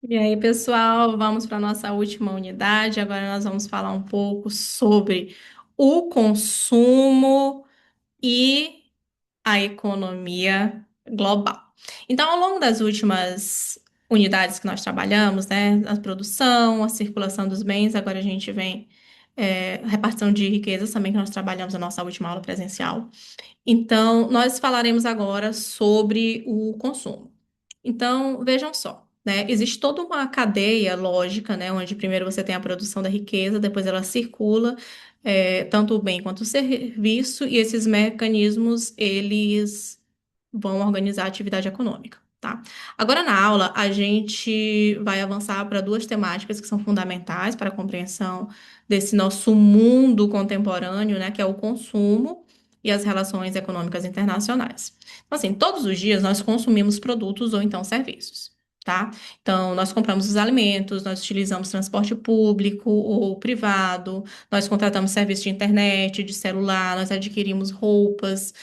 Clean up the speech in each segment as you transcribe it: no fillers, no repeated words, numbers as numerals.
E aí, pessoal, vamos para a nossa última unidade. Agora nós vamos falar um pouco sobre o consumo e a economia global. Então, ao longo das últimas unidades que nós trabalhamos, né, a produção, a circulação dos bens, agora a gente vem repartição de riquezas também, que nós trabalhamos na nossa última aula presencial. Então, nós falaremos agora sobre o consumo. Então, vejam só, né? Existe toda uma cadeia lógica, né? Onde primeiro você tem a produção da riqueza, depois ela circula, tanto o bem quanto o serviço, e esses mecanismos, eles vão organizar a atividade econômica, tá? Agora, na aula, a gente vai avançar para duas temáticas que são fundamentais para a compreensão desse nosso mundo contemporâneo, né? Que é o consumo e as relações econômicas internacionais. Então, assim, todos os dias nós consumimos produtos ou então serviços, tá? Então, nós compramos os alimentos, nós utilizamos transporte público ou privado, nós contratamos serviço de internet, de celular, nós adquirimos roupas,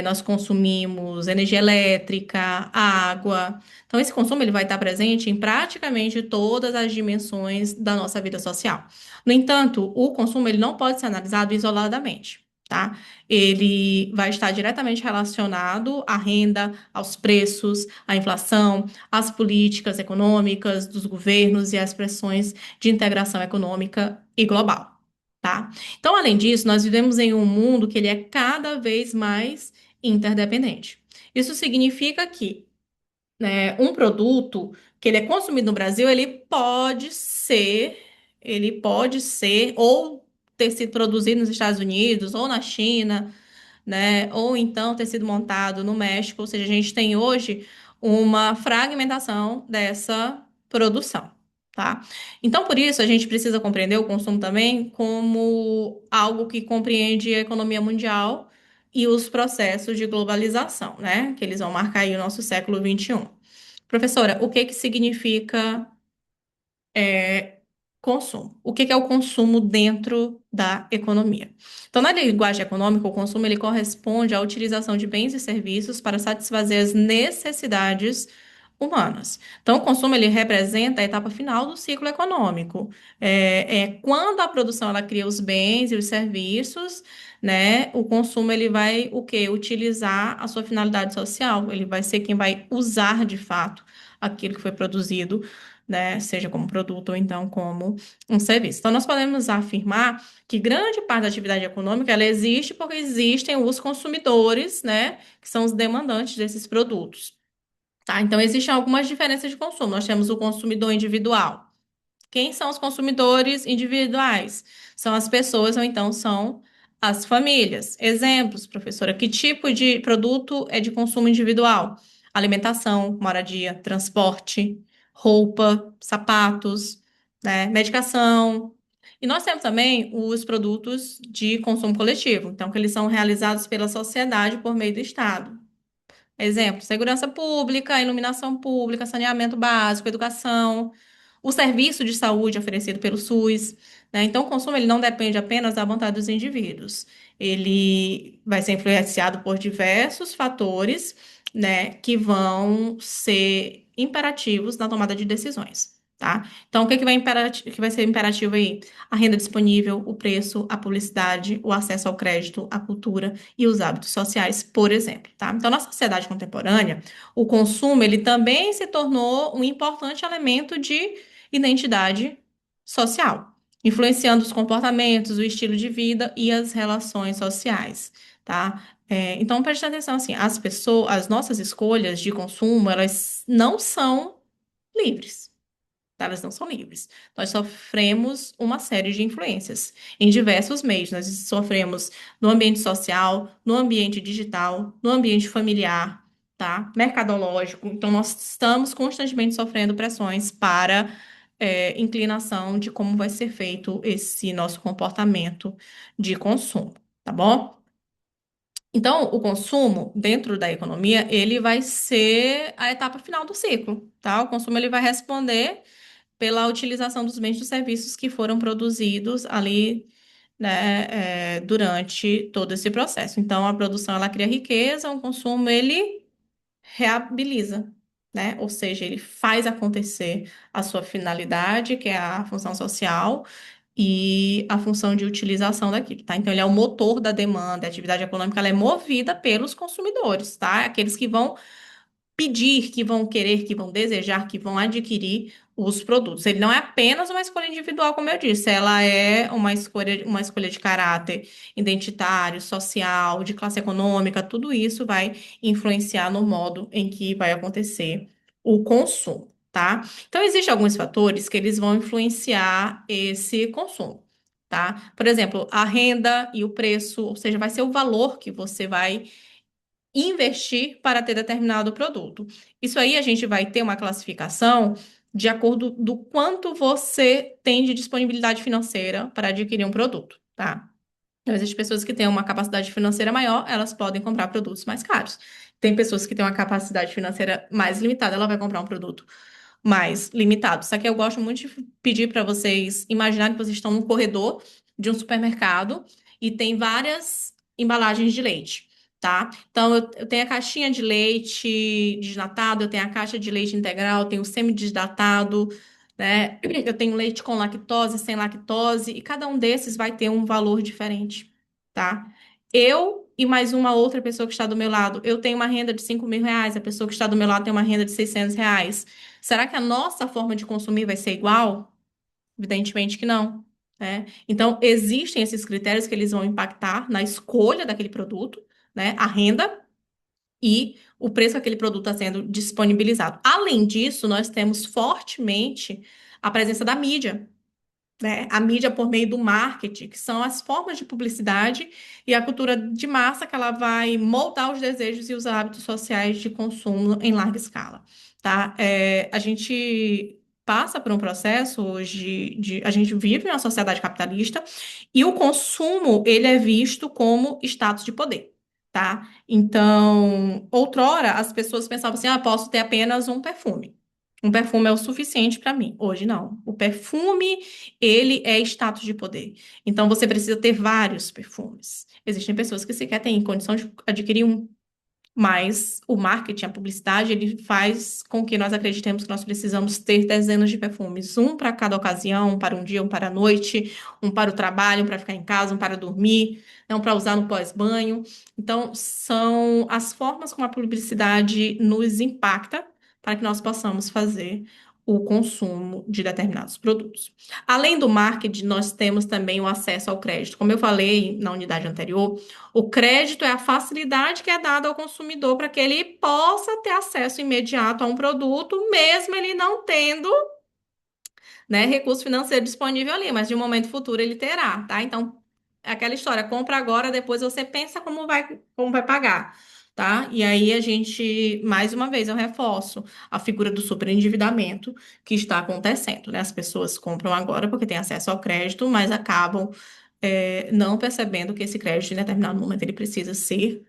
nós consumimos energia elétrica, água. Então, esse consumo ele vai estar presente em praticamente todas as dimensões da nossa vida social. No entanto, o consumo ele não pode ser analisado isoladamente. Tá? Ele vai estar diretamente relacionado à renda, aos preços, à inflação, às políticas econômicas dos governos e às pressões de integração econômica e global, tá? Então, além disso, nós vivemos em um mundo que ele é cada vez mais interdependente. Isso significa que, né, um produto que ele é consumido no Brasil, ele pode ser ou ter sido produzido nos Estados Unidos ou na China, né? Ou então ter sido montado no México. Ou seja, a gente tem hoje uma fragmentação dessa produção, tá? Então, por isso, a gente precisa compreender o consumo também como algo que compreende a economia mundial e os processos de globalização, né? Que eles vão marcar aí o nosso século XXI. Professora, o que que significa consumo? O que que é o consumo dentro da economia? Então, na linguagem econômica, o consumo ele corresponde à utilização de bens e serviços para satisfazer as necessidades humanas. Então, o consumo ele representa a etapa final do ciclo econômico. É quando a produção ela cria os bens e os serviços, né? O consumo ele vai o quê? Utilizar a sua finalidade social. Ele vai ser quem vai usar de fato aquilo que foi produzido, né? Seja como produto ou então como um serviço. Então, nós podemos afirmar que grande parte da atividade econômica ela existe porque existem os consumidores, né? Que são os demandantes desses produtos. Tá? Então, existem algumas diferenças de consumo. Nós temos o consumidor individual. Quem são os consumidores individuais? São as pessoas ou então são as famílias. Exemplos, professora, que tipo de produto é de consumo individual? Alimentação, moradia, transporte, roupa, sapatos, né, medicação. E nós temos também os produtos de consumo coletivo, então, que eles são realizados pela sociedade por meio do Estado. Exemplo, segurança pública, iluminação pública, saneamento básico, educação, o serviço de saúde oferecido pelo SUS, né? Então, o consumo ele não depende apenas da vontade dos indivíduos. Ele vai ser influenciado por diversos fatores, né, que vão ser imperativos na tomada de decisões, tá? Então, o que que que vai ser imperativo aí? A renda disponível, o preço, a publicidade, o acesso ao crédito, a cultura e os hábitos sociais, por exemplo, tá? Então, na sociedade contemporânea, o consumo ele também se tornou um importante elemento de identidade social, influenciando os comportamentos, o estilo de vida e as relações sociais, tá? Então, preste atenção, assim, as nossas escolhas de consumo, elas não são livres. Tá? Elas não são livres. Nós sofremos uma série de influências em diversos meios. Nós sofremos no ambiente social, no ambiente digital, no ambiente familiar, tá? Mercadológico. Então, nós estamos constantemente sofrendo pressões para inclinação de como vai ser feito esse nosso comportamento de consumo, tá bom? Então, o consumo dentro da economia, ele vai ser a etapa final do ciclo, tá? O consumo ele vai responder pela utilização dos bens e dos serviços que foram produzidos ali, né, durante todo esse processo. Então, a produção ela cria riqueza, o consumo ele reabiliza, né? Ou seja, ele faz acontecer a sua finalidade, que é a função social, e a função de utilização daquilo, tá? Então, ele é o motor da demanda, a atividade econômica ela é movida pelos consumidores, tá? Aqueles que vão pedir, que vão querer, que vão desejar, que vão adquirir os produtos. Ele não é apenas uma escolha individual, como eu disse, ela é uma escolha de caráter identitário, social, de classe econômica, tudo isso vai influenciar no modo em que vai acontecer o consumo, tá? Então, existem alguns fatores que eles vão influenciar esse consumo. Tá? Por exemplo, a renda e o preço, ou seja, vai ser o valor que você vai investir para ter determinado produto. Isso aí a gente vai ter uma classificação de acordo do quanto você tem de disponibilidade financeira para adquirir um produto, tá? Então, existem pessoas que têm uma capacidade financeira maior, elas podem comprar produtos mais caros. Tem pessoas que têm uma capacidade financeira mais limitada, ela vai comprar um produto mais limitado. Só que eu gosto muito de pedir para vocês imaginarem que vocês estão num corredor de um supermercado e tem várias embalagens de leite, tá? Então, eu tenho a caixinha de leite desnatado, eu tenho a caixa de leite integral, eu tenho o semi-desnatado, né? Eu tenho leite com lactose, sem lactose, e cada um desses vai ter um valor diferente, tá? Eu e mais uma outra pessoa que está do meu lado, eu tenho uma renda de R$ 5.000, a pessoa que está do meu lado tem uma renda de R$ 600. Será que a nossa forma de consumir vai ser igual? Evidentemente que não, né? Então, existem esses critérios que eles vão impactar na escolha daquele produto, né? A renda e o preço que aquele produto está sendo disponibilizado. Além disso, nós temos fortemente a presença da mídia, né? A mídia por meio do marketing, que são as formas de publicidade e a cultura de massa que ela vai moldar os desejos e os hábitos sociais de consumo em larga escala, tá? A gente passa por um processo hoje a gente vive em uma sociedade capitalista e o consumo ele é visto como status de poder. Tá? Então, outrora, as pessoas pensavam assim: ah, posso ter apenas um perfume. Um perfume é o suficiente para mim. Hoje não. O perfume ele é status de poder. Então você precisa ter vários perfumes. Existem pessoas que sequer têm condição de adquirir um, mas o marketing, a publicidade, ele faz com que nós acreditemos que nós precisamos ter dezenas de perfumes, um para cada ocasião, um para um dia, um para a noite, um para o trabalho, um para ficar em casa, um para dormir, um para usar no pós-banho. Então, são as formas como a publicidade nos impacta para que nós possamos fazer o consumo de determinados produtos. Além do marketing, nós temos também o acesso ao crédito. Como eu falei na unidade anterior, o crédito é a facilidade que é dada ao consumidor para que ele possa ter acesso imediato a um produto, mesmo ele não tendo, né, recurso financeiro disponível ali, mas de um momento futuro ele terá, tá? Então, é aquela história, compra agora, depois você pensa como vai pagar, tá? E aí a gente, mais uma vez, eu reforço a figura do superendividamento que está acontecendo, né? As pessoas compram agora porque têm acesso ao crédito, mas acabam não percebendo que esse crédito, em determinado momento, ele precisa ser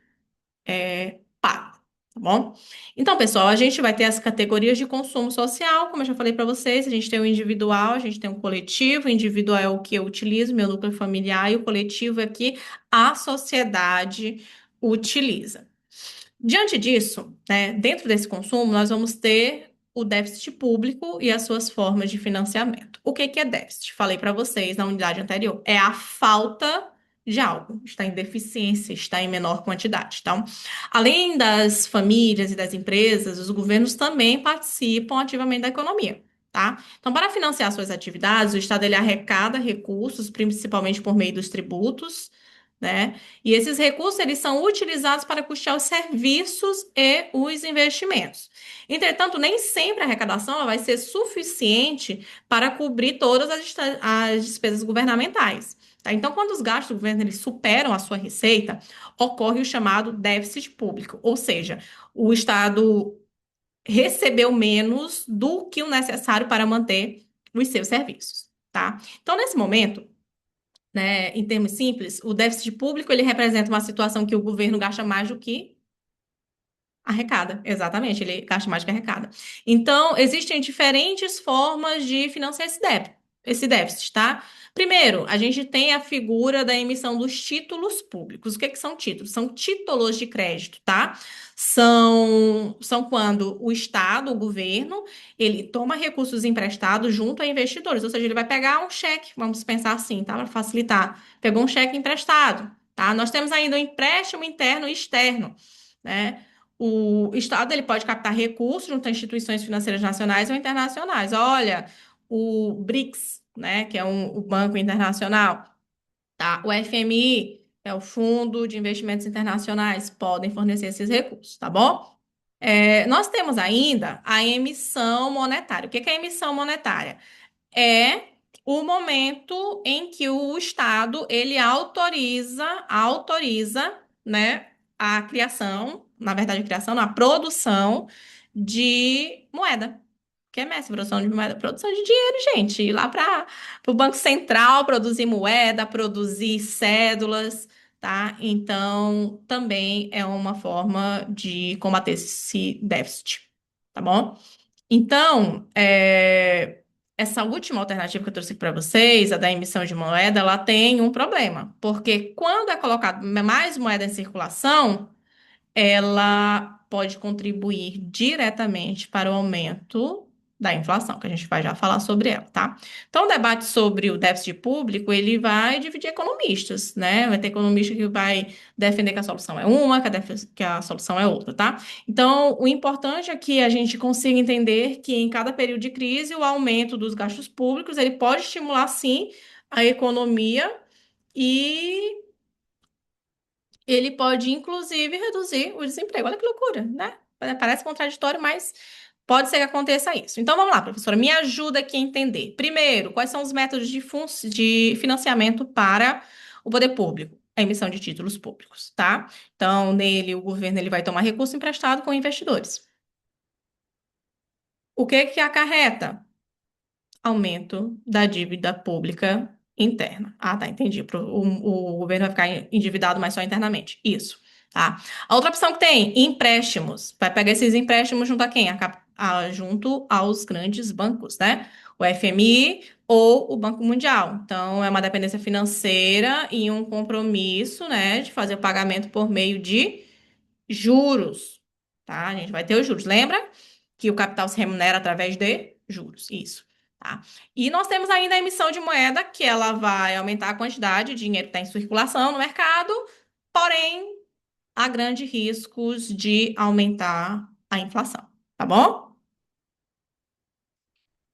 pago, tá bom? Então, pessoal, a gente vai ter as categorias de consumo social, como eu já falei para vocês, a gente tem o individual, a gente tem o coletivo, o individual é o que eu utilizo, meu núcleo familiar, e o coletivo é que a sociedade utiliza. Diante disso, né, dentro desse consumo, nós vamos ter o déficit público e as suas formas de financiamento. O que que é déficit? Falei para vocês na unidade anterior. É a falta de algo, está em deficiência, está em menor quantidade. Então, além das famílias e das empresas, os governos também participam ativamente da economia. Tá? Então, para financiar suas atividades, o Estado ele arrecada recursos, principalmente por meio dos tributos, né? E esses recursos eles são utilizados para custear os serviços e os investimentos. Entretanto, nem sempre a arrecadação ela vai ser suficiente para cobrir todas as despesas governamentais. Tá? Então, quando os gastos do governo eles superam a sua receita, ocorre o chamado déficit público, ou seja, o Estado recebeu menos do que o necessário para manter os seus serviços. Tá? Então, nesse momento, né, em termos simples, o déficit público ele representa uma situação que o governo gasta mais do que arrecada. Exatamente, ele gasta mais do que arrecada. Então, existem diferentes formas de financiar esse débito. esse déficit, tá? Primeiro, a gente tem a figura da emissão dos títulos públicos. O que que são títulos? São títulos de crédito, tá? São quando o Estado, o governo, ele toma recursos emprestados junto a investidores, ou seja, ele vai pegar um cheque, vamos pensar assim, tá? Para facilitar. Pegou um cheque emprestado, tá? Nós temos ainda o empréstimo interno e externo, né? O Estado ele pode captar recursos junto a instituições financeiras nacionais ou internacionais. Olha, o BRICS, né, que é o Banco Internacional, tá? O FMI, é o Fundo de Investimentos Internacionais, podem fornecer esses recursos, tá bom? Nós temos ainda a emissão monetária. O que que é a emissão monetária? É o momento em que o Estado ele autoriza, né, a criação, na verdade, a criação, não, a produção de moeda. Que é mestre, produção de moeda, produção de dinheiro, gente. Ir lá para o Banco Central produzir moeda, produzir cédulas, tá? Então, também é uma forma de combater esse déficit, tá bom? Então, essa última alternativa que eu trouxe para vocês, a da emissão de moeda, ela tem um problema, porque quando é colocado mais moeda em circulação, ela pode contribuir diretamente para o aumento da inflação, que a gente vai já falar sobre ela, tá? Então, o debate sobre o déficit público, ele vai dividir economistas, né? Vai ter economista que vai defender que a solução é uma, que a solução é outra, tá? Então, o importante é que a gente consiga entender que em cada período de crise, o aumento dos gastos públicos, ele pode estimular, sim, a economia e ele pode, inclusive, reduzir o desemprego. Olha que loucura, né? Parece contraditório, mas pode ser que aconteça isso. Então, vamos lá, professora, me ajuda aqui a entender. Primeiro, quais são os métodos de financiamento para o poder público? A emissão de títulos públicos, tá? Então, nele, o governo ele vai tomar recurso emprestado com investidores. O que que acarreta? Aumento da dívida pública interna. Ah, tá, entendi. O governo vai ficar endividado, mas só internamente. Isso, tá? A outra opção que tem, empréstimos. Vai pegar esses empréstimos junto a quem? Junto aos grandes bancos, né? O FMI ou o Banco Mundial. Então, é uma dependência financeira e um compromisso, né, de fazer o pagamento por meio de juros, tá? A gente vai ter os juros. Lembra que o capital se remunera através de juros? Isso, tá? E nós temos ainda a emissão de moeda, que ela vai aumentar a quantidade de dinheiro que está em circulação no mercado, porém, há grandes riscos de aumentar a inflação, tá bom?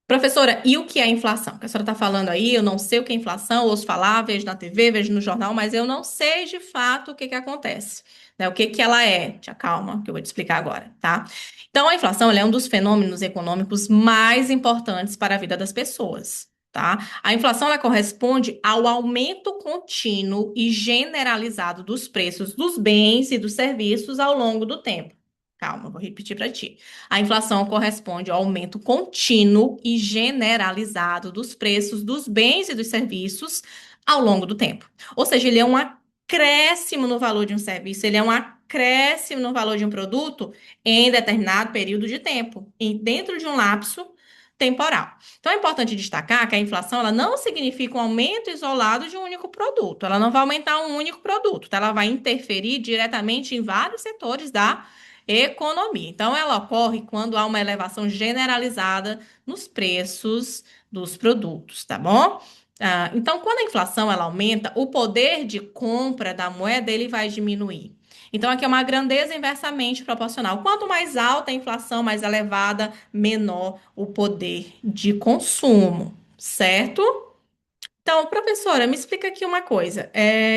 Professora, e o que é inflação? Que a senhora está falando aí, eu não sei o que é inflação, ouço falar, vejo na TV, vejo no jornal, mas eu não sei de fato o que que acontece, né? O que que ela é? Te acalma, que eu vou te explicar agora, tá? Então, a inflação, ela é um dos fenômenos econômicos mais importantes para a vida das pessoas, tá? A inflação, ela corresponde ao aumento contínuo e generalizado dos preços dos bens e dos serviços ao longo do tempo. Calma, vou repetir para ti. A inflação corresponde ao aumento contínuo e generalizado dos preços dos bens e dos serviços ao longo do tempo. Ou seja, ele é um acréscimo no valor de um serviço, ele é um acréscimo no valor de um produto em determinado período de tempo, dentro de um lapso temporal. Então é importante destacar que a inflação ela não significa um aumento isolado de um único produto. Ela não vai aumentar um único produto, tá? Ela vai interferir diretamente em vários setores da economia. Então, ela ocorre quando há uma elevação generalizada nos preços dos produtos, tá bom? Então, quando a inflação ela aumenta, o poder de compra da moeda ele vai diminuir. Então, aqui é uma grandeza inversamente proporcional. Quanto mais alta a inflação, mais elevada, menor o poder de consumo, certo? Então, professora, me explica aqui uma coisa.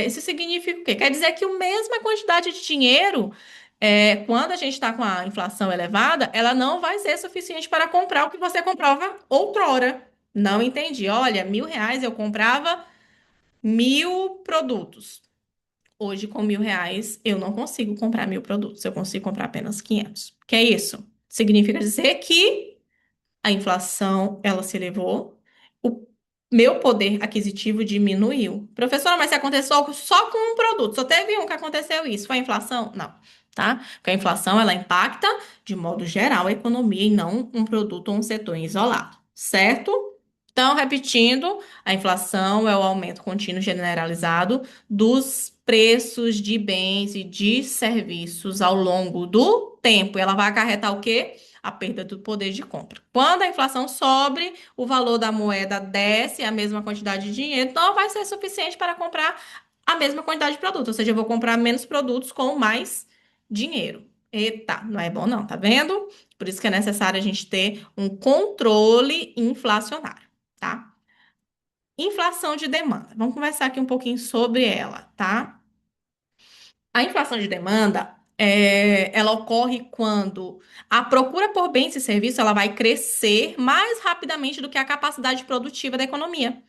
Isso significa o quê? Quer dizer que a mesma quantidade de dinheiro, quando a gente está com a inflação elevada, ela não vai ser suficiente para comprar o que você comprava outrora. Não entendi. Olha, R$ 1.000 eu comprava 1.000 produtos. Hoje, com R$ 1.000, eu não consigo comprar 1.000 produtos. Eu consigo comprar apenas 500. Que é isso? Significa dizer que a inflação, ela se elevou, o meu poder aquisitivo diminuiu. Professora, mas se aconteceu só com um produto, só teve um que aconteceu isso, foi a inflação? Não, tá? Porque a inflação, ela impacta, de modo geral, a economia e não um produto ou um setor isolado, certo? Então, repetindo, a inflação é o aumento contínuo generalizado dos preços de bens e de serviços ao longo do tempo. E ela vai acarretar o quê? A perda do poder de compra. Quando a inflação sobe, o valor da moeda desce a mesma quantidade de dinheiro, não vai ser suficiente para comprar a mesma quantidade de produto. Ou seja, eu vou comprar menos produtos com mais dinheiro. Eita, não é bom não, tá vendo? Por isso que é necessário a gente ter um controle inflacionário, tá? Inflação de demanda. Vamos conversar aqui um pouquinho sobre ela, tá? A inflação de demanda, ela ocorre quando a procura por bens e serviços ela vai crescer mais rapidamente do que a capacidade produtiva da economia,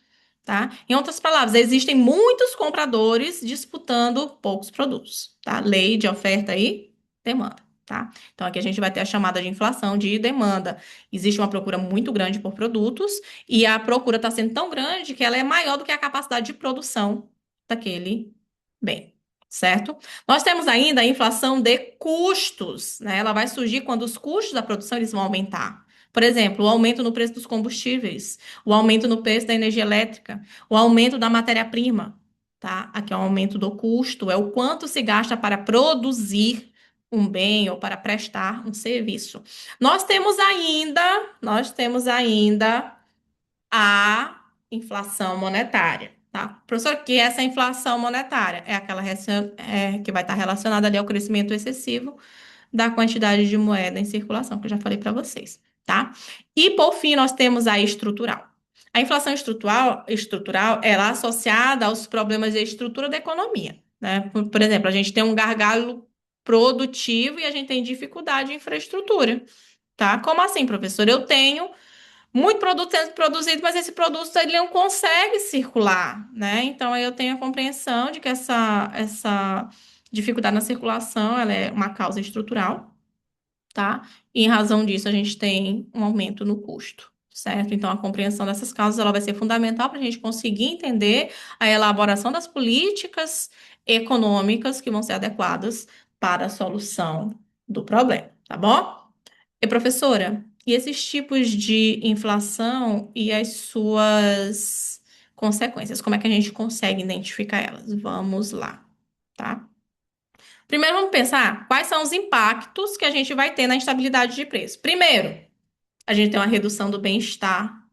tá? Em outras palavras, existem muitos compradores disputando poucos produtos, tá? Lei de oferta e demanda, tá? Então aqui a gente vai ter a chamada de inflação de demanda. Existe uma procura muito grande por produtos e a procura está sendo tão grande que ela é maior do que a capacidade de produção daquele bem. Certo? Nós temos ainda a inflação de custos, né? Ela vai surgir quando os custos da produção eles vão aumentar. Por exemplo, o aumento no preço dos combustíveis, o aumento no preço da energia elétrica, o aumento da matéria-prima, tá? Aqui é o aumento do custo, é o quanto se gasta para produzir um bem ou para prestar um serviço. Nós temos ainda a inflação monetária, tá? Professor, que essa inflação monetária é aquela que vai estar relacionada ali ao crescimento excessivo da quantidade de moeda em circulação, que eu já falei para vocês, tá? E por fim, nós temos a estrutural. A inflação estrutural, ela é associada aos problemas de estrutura da economia, né? Por exemplo, a gente tem um gargalo produtivo e a gente tem dificuldade em infraestrutura, tá? Como assim, professor? Eu tenho muito produto sendo produzido, mas esse produto ele não consegue circular, né? Então aí eu tenho a compreensão de que essa dificuldade na circulação ela é uma causa estrutural, tá? E em razão disso a gente tem um aumento no custo, certo? Então a compreensão dessas causas ela vai ser fundamental para a gente conseguir entender a elaboração das políticas econômicas que vão ser adequadas para a solução do problema, tá bom? E professora, e esses tipos de inflação e as suas consequências, como é que a gente consegue identificar elas? Vamos lá, tá? Primeiro vamos pensar quais são os impactos que a gente vai ter na instabilidade de preço. Primeiro, a gente tem uma redução do bem-estar.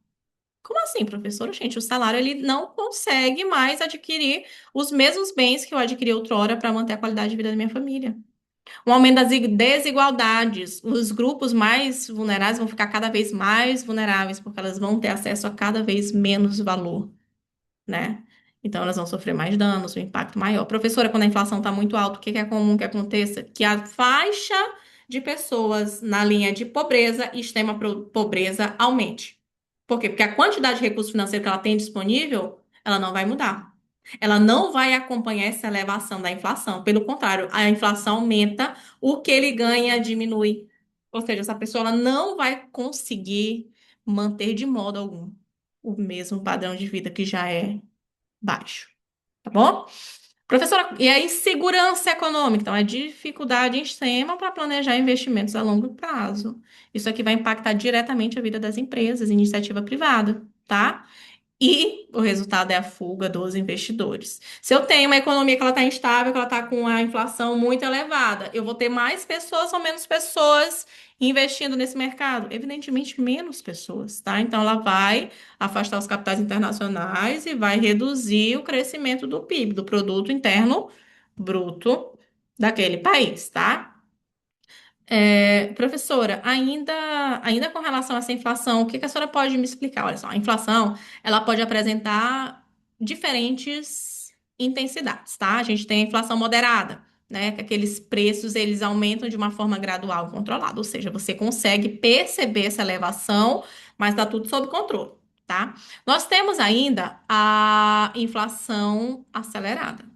Como assim, professora? Gente, o salário ele não consegue mais adquirir os mesmos bens que eu adquiri outrora para manter a qualidade de vida da minha família. Um aumento das desigualdades. Os grupos mais vulneráveis vão ficar cada vez mais vulneráveis, porque elas vão ter acesso a cada vez menos valor, né? Então, elas vão sofrer mais danos, um impacto maior. Professora, quando a inflação está muito alta, o que que é comum que aconteça? Que a faixa de pessoas na linha de pobreza e extrema pobreza aumente. Por quê? Porque a quantidade de recurso financeiro que ela tem disponível, ela não vai mudar. Ela não vai acompanhar essa elevação da inflação. Pelo contrário, a inflação aumenta, o que ele ganha diminui. Ou seja, essa pessoa ela não vai conseguir manter de modo algum o mesmo padrão de vida que já é baixo, tá bom? Professora, e a insegurança econômica? Então, é dificuldade extrema para planejar investimentos a longo prazo. Isso aqui vai impactar diretamente a vida das empresas, iniciativa privada, tá? E o resultado é a fuga dos investidores. Se eu tenho uma economia que ela está instável, que ela está com a inflação muito elevada, eu vou ter mais pessoas ou menos pessoas investindo nesse mercado? Evidentemente, menos pessoas, tá? Então, ela vai afastar os capitais internacionais e vai reduzir o crescimento do PIB, do produto interno bruto daquele país, tá? Professora, ainda com relação a essa inflação, o que que a senhora pode me explicar? Olha só, a inflação, ela pode apresentar diferentes intensidades, tá? A gente tem a inflação moderada, né? Que aqueles preços, eles aumentam de uma forma gradual e controlada, ou seja, você consegue perceber essa elevação, mas está tudo sob controle, tá? Nós temos ainda a inflação acelerada,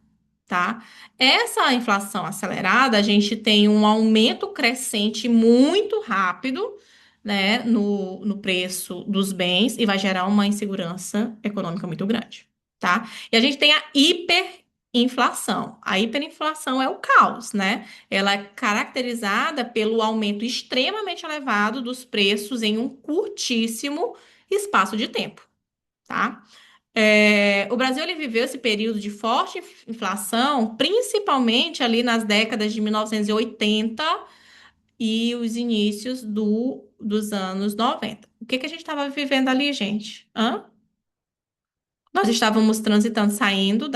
tá? Essa inflação acelerada, a gente tem um aumento crescente muito rápido, né, no preço dos bens e vai gerar uma insegurança econômica muito grande, tá? E a gente tem a hiperinflação. A hiperinflação é o caos, né? Ela é caracterizada pelo aumento extremamente elevado dos preços em um curtíssimo espaço de tempo. tá? O Brasil ele viveu esse período de forte inflação, principalmente ali nas décadas de 1980 e os inícios dos anos 90. O que que a gente estava vivendo ali, gente? Hã? Nós estávamos transitando, saindo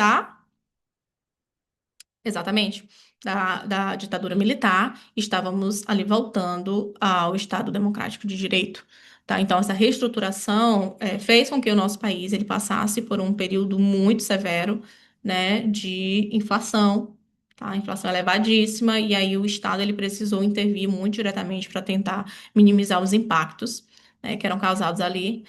exatamente, da ditadura militar, estávamos ali voltando ao Estado Democrático de Direito, tá? Então, essa reestruturação fez com que o nosso país ele passasse por um período muito severo, né, de inflação, tá? Inflação elevadíssima, e aí o Estado ele precisou intervir muito diretamente para tentar minimizar os impactos, né, que eram causados ali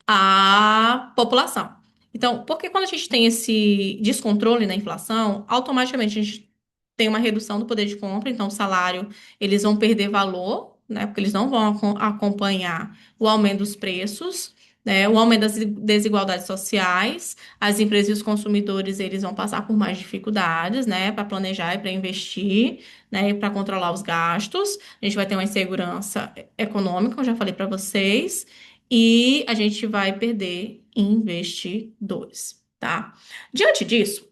à população. Então, porque quando a gente tem esse descontrole na inflação, automaticamente a gente tem uma redução do poder de compra, então o salário, eles vão perder valor, né? Porque eles não vão acompanhar o aumento dos preços, né? O aumento das desigualdades sociais, as empresas e os consumidores, eles vão passar por mais dificuldades, né? Para planejar e para investir, né? E para controlar os gastos. A gente vai ter uma insegurança econômica, eu já falei para vocês, e a gente vai perder investidores, tá? Diante disso,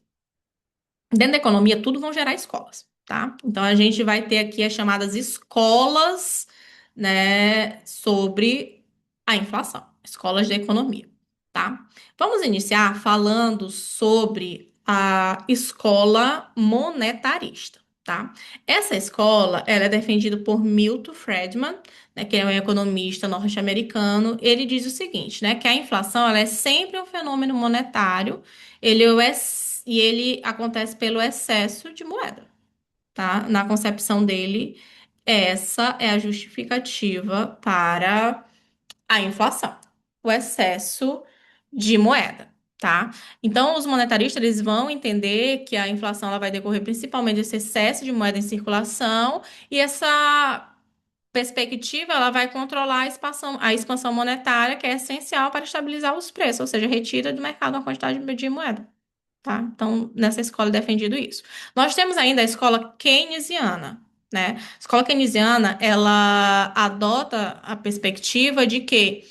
dentro da economia, tudo vão gerar escolas, tá? Então, a gente vai ter aqui as chamadas escolas, né, sobre a inflação, escolas de economia, tá? Vamos iniciar falando sobre a escola monetarista, tá? Essa escola, ela é defendida por Milton Friedman, né, que é um economista norte-americano. Ele diz o seguinte, né, que a inflação, ela é sempre um fenômeno monetário, e ele acontece pelo excesso de moeda, tá? Na concepção dele, essa é a justificativa para a inflação, o excesso de moeda, tá? Então, os monetaristas eles vão entender que a inflação ela vai decorrer principalmente desse excesso de moeda em circulação e essa perspectiva ela vai controlar a expansão monetária, que é essencial para estabilizar os preços, ou seja, retira do mercado uma quantidade de moeda. Tá? Então, nessa escola é defendido isso. Nós temos ainda a escola keynesiana, né? A escola keynesiana, ela adota a perspectiva de que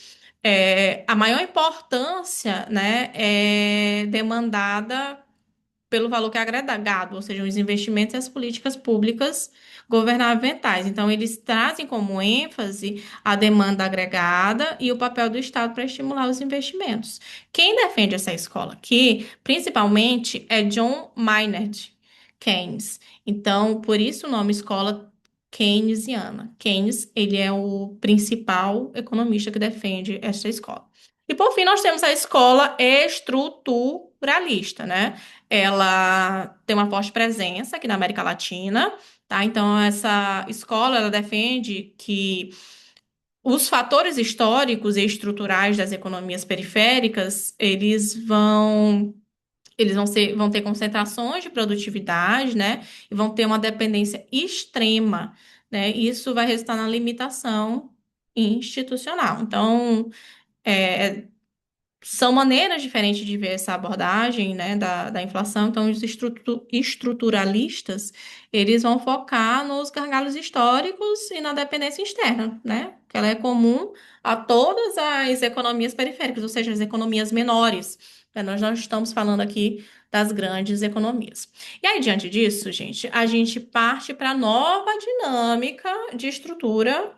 a maior importância, né, é demandada pelo valor que é agregado, ou seja, os investimentos e as políticas públicas governamentais. Então, eles trazem como ênfase a demanda agregada e o papel do Estado para estimular os investimentos. Quem defende essa escola aqui, principalmente, é John Maynard Keynes. Então, por isso o nome escola keynesiana. Keynes, ele é o principal economista que defende essa escola. E por fim, nós temos a escola estruturalista, né? Ela tem uma forte presença aqui na América Latina, tá? Então, essa escola, ela defende que os fatores históricos e estruturais das economias periféricas, vão ter concentrações de produtividade, né? E vão ter uma dependência extrema, né? Isso vai resultar na limitação institucional. Então, é, são maneiras diferentes de ver essa abordagem, né, da inflação. Então, os estruturalistas, eles vão focar nos gargalos históricos e na dependência externa, né? Que ela é comum a todas as economias periféricas, ou seja, as economias menores. Nós não estamos falando aqui das grandes economias. E aí, diante disso, gente, a gente parte para a nova dinâmica de estrutura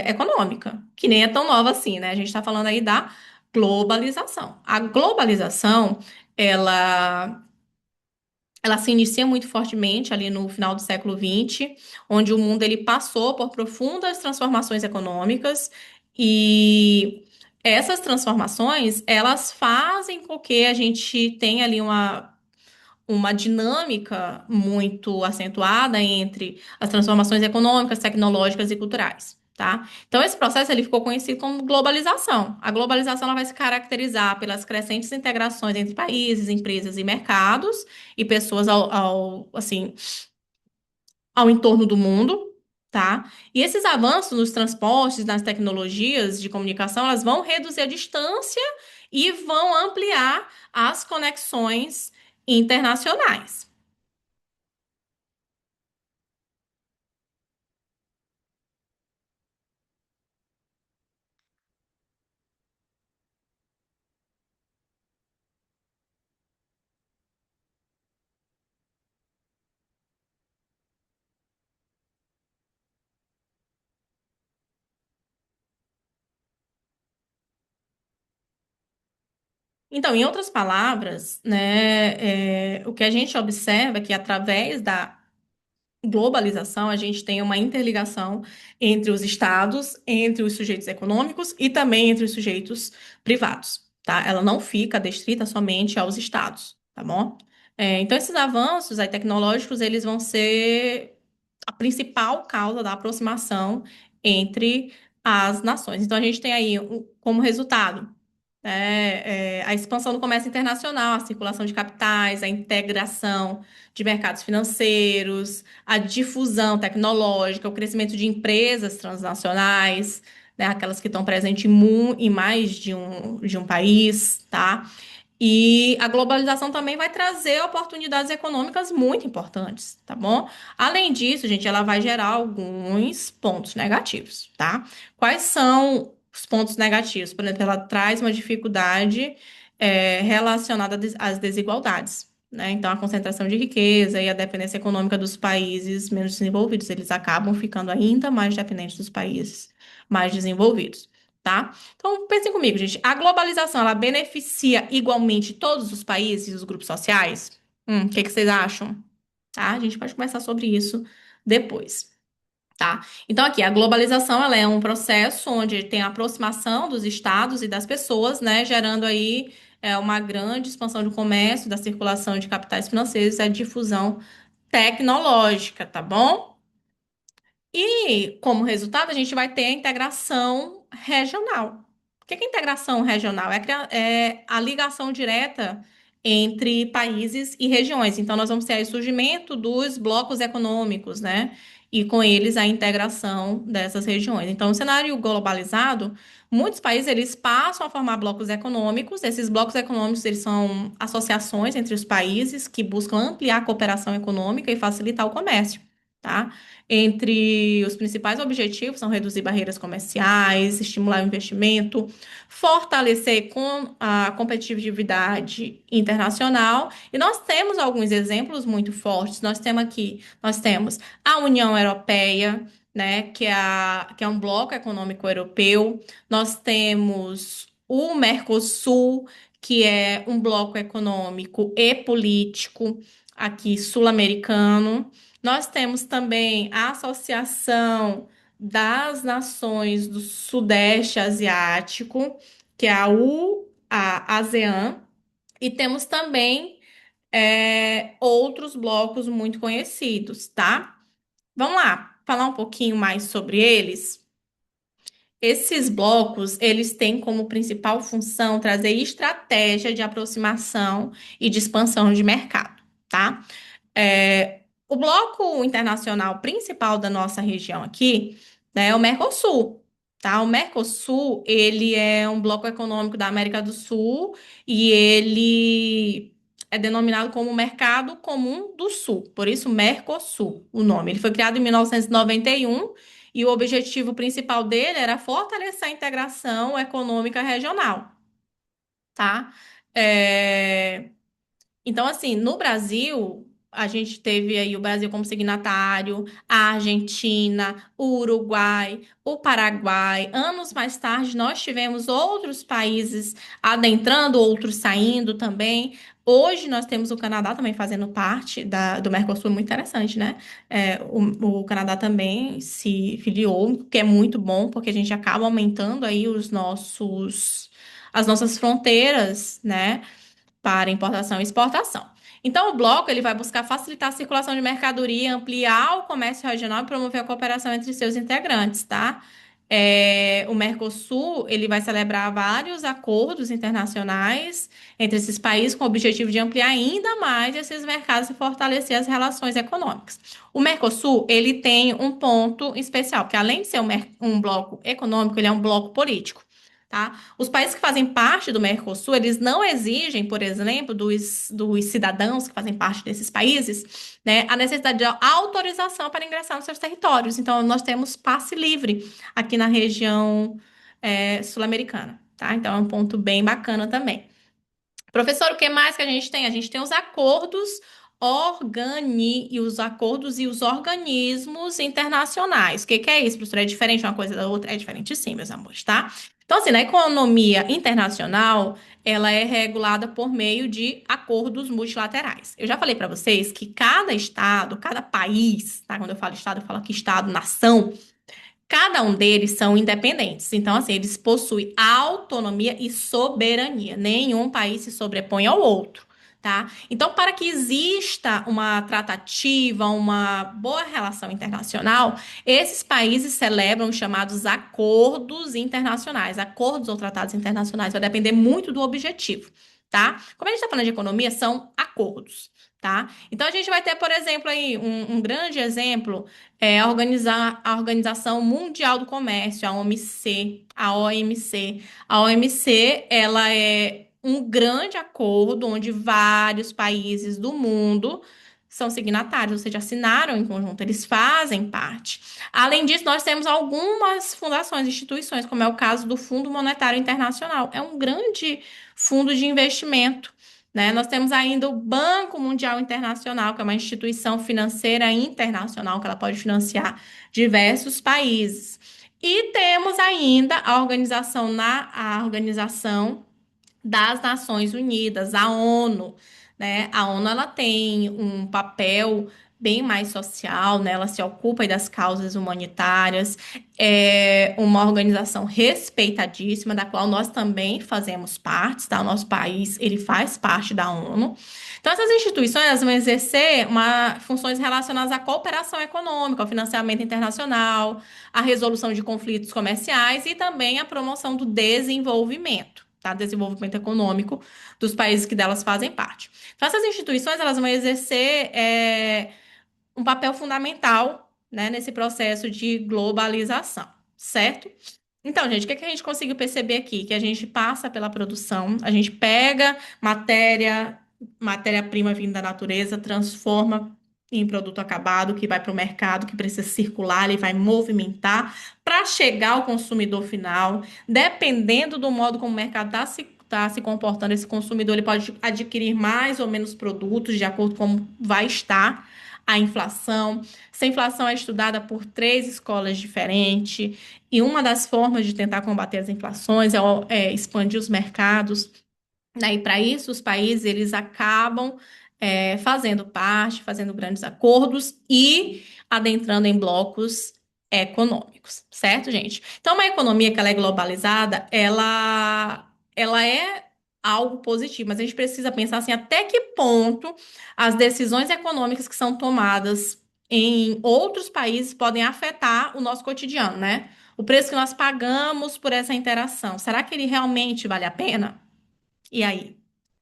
econômica, que nem é tão nova assim, né? A gente está falando aí da globalização. A globalização, ela, ela se inicia muito fortemente ali no final do século XX, onde o mundo ele passou por profundas transformações econômicas e essas transformações, elas fazem com que a gente tenha ali uma dinâmica muito acentuada entre as transformações econômicas, tecnológicas e culturais, tá? Então, esse processo ele ficou conhecido como globalização. A globalização ela vai se caracterizar pelas crescentes integrações entre países, empresas e mercados e pessoas assim, ao entorno do mundo. Tá? E esses avanços nos transportes, nas tecnologias de comunicação, elas vão reduzir a distância e vão ampliar as conexões internacionais. Então, em outras palavras, né, o que a gente observa é que através da globalização, a gente tem uma interligação entre os estados, entre os sujeitos econômicos e também entre os sujeitos privados, tá? Ela não fica restrita somente aos estados, tá bom? Então, esses avanços aí tecnológicos, eles vão ser a principal causa da aproximação entre as nações. Então, a gente tem aí, como resultado, a expansão do comércio internacional, a circulação de capitais, a integração de mercados financeiros, a difusão tecnológica, o crescimento de empresas transnacionais, né, aquelas que estão presentes em mais de um país, tá? E a globalização também vai trazer oportunidades econômicas muito importantes, tá bom? Além disso, gente, ela vai gerar alguns pontos negativos, tá? Quais são os pontos negativos? Por exemplo, ela traz uma dificuldade relacionada às desigualdades, né? Então, a concentração de riqueza e a dependência econômica dos países menos desenvolvidos, eles acabam ficando ainda mais dependentes dos países mais desenvolvidos, tá? Então, pensem comigo, gente. A globalização, ela beneficia igualmente todos os países e os grupos sociais? O que que vocês acham? Tá? A gente pode conversar sobre isso depois, tá? Então, aqui, a globalização, ela é um processo onde tem a aproximação dos estados e das pessoas, né? Gerando aí uma grande expansão do comércio, da circulação de capitais financeiros e a difusão tecnológica, tá bom? E, como resultado, a gente vai ter a integração regional. O que é integração regional? É a ligação direta entre países e regiões. Então, nós vamos ter aí o surgimento dos blocos econômicos, né? E com eles a integração dessas regiões. Então, no cenário globalizado, muitos países eles passam a formar blocos econômicos. Esses blocos econômicos eles são associações entre os países que buscam ampliar a cooperação econômica e facilitar o comércio, tá? Entre os principais objetivos são reduzir barreiras comerciais, estimular o investimento, fortalecer a competitividade internacional. E nós temos alguns exemplos muito fortes. Nós temos a União Europeia, né, que é um bloco econômico europeu. Nós temos o Mercosul, que é um bloco econômico e político aqui sul-americano. Nós temos também a Associação das Nações do Sudeste Asiático, que é a ASEAN, e temos também outros blocos muito conhecidos, tá? Vamos lá, falar um pouquinho mais sobre eles. Esses blocos, eles têm como principal função trazer estratégia de aproximação e de expansão de mercado, tá? O bloco internacional principal da nossa região aqui, né, é o Mercosul, tá? O Mercosul, ele é um bloco econômico da América do Sul e ele é denominado como Mercado Comum do Sul, por isso Mercosul, o nome. Ele foi criado em 1991 e o objetivo principal dele era fortalecer a integração econômica regional, tá? É, então, assim, no Brasil, a gente teve aí o Brasil como signatário, a Argentina, o Uruguai, o Paraguai. Anos mais tarde, nós tivemos outros países adentrando, outros saindo também. Hoje, nós temos o Canadá também fazendo parte do Mercosul, muito interessante, né? O Canadá também se filiou, o que é muito bom, porque a gente acaba aumentando aí as nossas fronteiras, né? Para importação e exportação. Então, o bloco ele vai buscar facilitar a circulação de mercadoria, ampliar o comércio regional e promover a cooperação entre seus integrantes, tá? O Mercosul ele vai celebrar vários acordos internacionais entre esses países com o objetivo de ampliar ainda mais esses mercados e fortalecer as relações econômicas. O Mercosul ele tem um ponto especial, porque além de ser um bloco econômico, ele é um bloco político. Tá? Os países que fazem parte do Mercosul, eles não exigem, por exemplo, dos cidadãos que fazem parte desses países, né, a necessidade de autorização para ingressar nos seus territórios. Então, nós temos passe livre aqui na região sul-americana, tá? Então, é um ponto bem bacana também. Professor, o que mais que a gente tem? A gente tem os acordos e os acordos e os organismos internacionais. O que que é isso, professor? É diferente uma coisa da outra? É diferente sim, meus amores, tá? Então, assim, na economia internacional, ela é regulada por meio de acordos multilaterais. Eu já falei para vocês que cada estado, cada país, tá? Quando eu falo estado, eu falo aqui estado, nação, cada um deles são independentes. Então, assim, eles possuem autonomia e soberania. Nenhum país se sobrepõe ao outro, tá? Então, para que exista uma tratativa, uma boa relação internacional, esses países celebram os chamados acordos internacionais. Acordos ou tratados internacionais vai depender muito do objetivo, tá? Como a gente está falando de economia, são acordos. Tá? Então a gente vai ter, por exemplo, aí um grande exemplo a Organização Mundial do Comércio, a OMC, a OMC. A OMC, ela é um grande acordo onde vários países do mundo são signatários, ou seja, assinaram em conjunto, eles fazem parte. Além disso, nós temos algumas fundações, instituições, como é o caso do Fundo Monetário Internacional. É um grande fundo de investimento, né? Nós temos ainda o Banco Mundial Internacional, que é uma instituição financeira internacional que ela pode financiar diversos países. E temos ainda a Organização das Nações Unidas, a ONU, né? A ONU ela tem um papel bem mais social, né? Ela se ocupa aí das causas humanitárias, é uma organização respeitadíssima, da qual nós também fazemos parte, tá? O nosso país, ele faz parte da ONU. Então, essas instituições elas vão exercer funções relacionadas à cooperação econômica, ao financiamento internacional, à resolução de conflitos comerciais e também à promoção do desenvolvimento, tá? Desenvolvimento econômico dos países que delas fazem parte. Então, essas instituições elas vão exercer um papel fundamental, né, nesse processo de globalização, certo? Então, gente, o que é que a gente conseguiu perceber aqui? Que a gente passa pela produção, a gente pega matéria-prima vinda da natureza, transforma em produto acabado que vai para o mercado, que precisa circular, ele vai movimentar para chegar ao consumidor final. Dependendo do modo como o mercado está se comportando, esse consumidor ele pode adquirir mais ou menos produtos de acordo com como vai estar a inflação. Essa inflação é estudada por três escolas diferentes. E uma das formas de tentar combater as inflações é expandir os mercados, né? E para isso, os países eles acabam fazendo parte, fazendo grandes acordos e adentrando em blocos econômicos, certo, gente? Então, uma economia que ela é globalizada, ela é algo positivo, mas a gente precisa pensar assim, até que ponto as decisões econômicas que são tomadas em outros países podem afetar o nosso cotidiano, né? O preço que nós pagamos por essa interação, será que ele realmente vale a pena? E aí?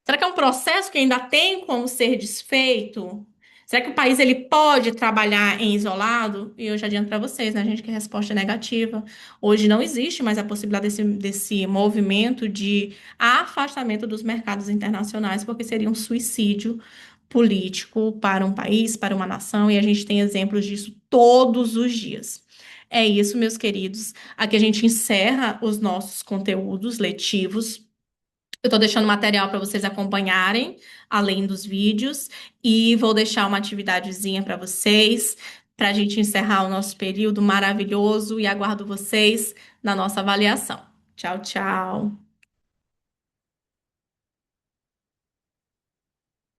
Será que é um processo que ainda tem como ser desfeito? Será que o país ele pode trabalhar em isolado? E eu já adianto para vocês, né, gente, que a resposta é negativa. Hoje não existe mais a possibilidade desse movimento de afastamento dos mercados internacionais, porque seria um suicídio político para um país, para uma nação, e a gente tem exemplos disso todos os dias. É isso, meus queridos. Aqui a gente encerra os nossos conteúdos letivos. Eu estou deixando material para vocês acompanharem, além dos vídeos, e vou deixar uma atividadezinha para vocês, para a gente encerrar o nosso período maravilhoso e aguardo vocês na nossa avaliação. Tchau, tchau.